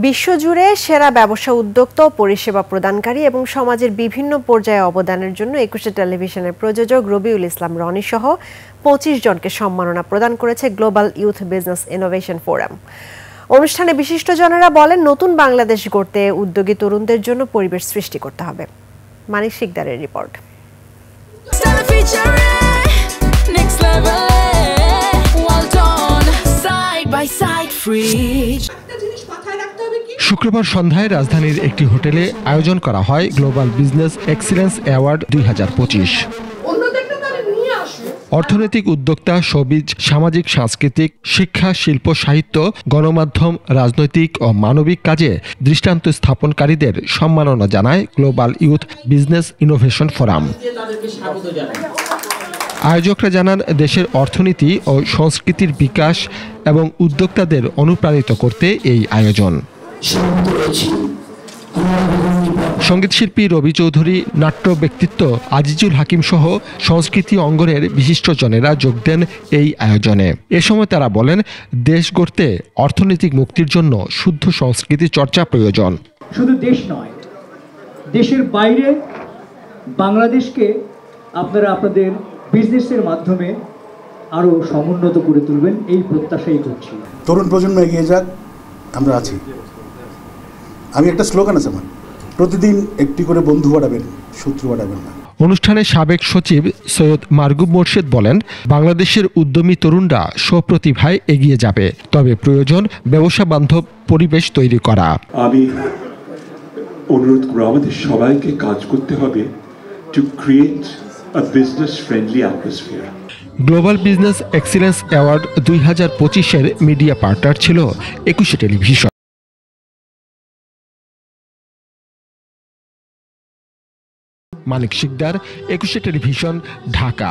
বিশ্বজুড়ে সেরা ব্যবসা উদ্যোক্তা ও পরিষেবা প্রদানকারী এবং সমাজের বিভিন্ন পর্যায়ে অবদানের জন্য একুশে টেলিভিশনের প্রযোজক রবিউল ইসলাম রনি সহ ২৫ জনকে সম্মাননা প্রদান করেছে global youth business innovation forum. অনুষ্ঠানে বিশিষ্টজনেরা বলেন, নতুন বাংলাদেশ গড়তে উদ্যোগী তরুণদের জন্য পরিবেশ সৃষ্টি করতে হবে। মানিক শিকদারের রিপোর্ট। শুক্রবার সন্ধ্যায় রাজধানীর একটি হোটেলে আয়োজন করা হয় গ্লোবাল বিজনেস এক্সিলেন্স অ্যাওয়ার্ড ২০২৫। অর্থনৈতিক উদ্যোক্তা, শোবিজ, সামাজিক সাংস্কৃতিক, শিক্ষা, শিল্প, সাহিত্য, গণমাধ্যম, রাজনৈতিক ও মানবিক কাজে দৃষ্টান্ত স্থাপনকারীদের সম্মাননা জানায় global youth business innovation forum. আয়োজকরা জানান, দেশের অর্থনীতি ও সংস্কৃতির বিকাশ এবং উদ্যোক্তাদের অনুপ্রাণিত করতে এই আয়োজন। সঙ্গীতশিল্পী রবি চৌধুরী, নাট্য ব্যক্তিত্ব আজিজুল হাকিম সহ সংস্কৃতি অঙ্গনের বিশিষ্টজনেরা যোগ দেন এই আয়োজনে। এ সময় তারা বলেন, দেশ গড়তে অর্থনৈতিক মুক্তির জন্য শুদ্ধ সংস্কৃতি চর্চা প্রয়োজন। শুধু দেশ নয়, দেশের বাইরে বাংলাদেশকে আপনারা আপনাদের বিজনেসের মাধ্যমে আরো সমুন্নত করে তুলবেন, এই প্রত্যাশাই করছি। তরুণ প্রজন্ম এগিয়ে যাক, আমরা আছি। আমি একটা স্লোগান আছে আমার, প্রতিদিন একটি করে বন্ধু বাড়াবেন, শত্রু বাড়াবেন না। অনুষ্ঠানে সাবেক সচিব সৈয়দ মারগুব মোর্শেদ বলেন, বাংলাদেশের উদ্যমী তরুণরা স্বপ্রতিভায় এগিয়ে যাবে, তবে প্রয়োজন ব্যবসা বান্ধব পরিবেশ তৈরি করা। আমি অনুরোধ করব আমাদের সবাইকে কাজ করতে হবে to create a business friendly atmosphere. Global business excellence award ২০২৫-এর মিডিয়া পার্টনার ছিল একুশে টেলিভিশন। মানিক শিকদার, একুশে টেলিভিশন, ঢাকা।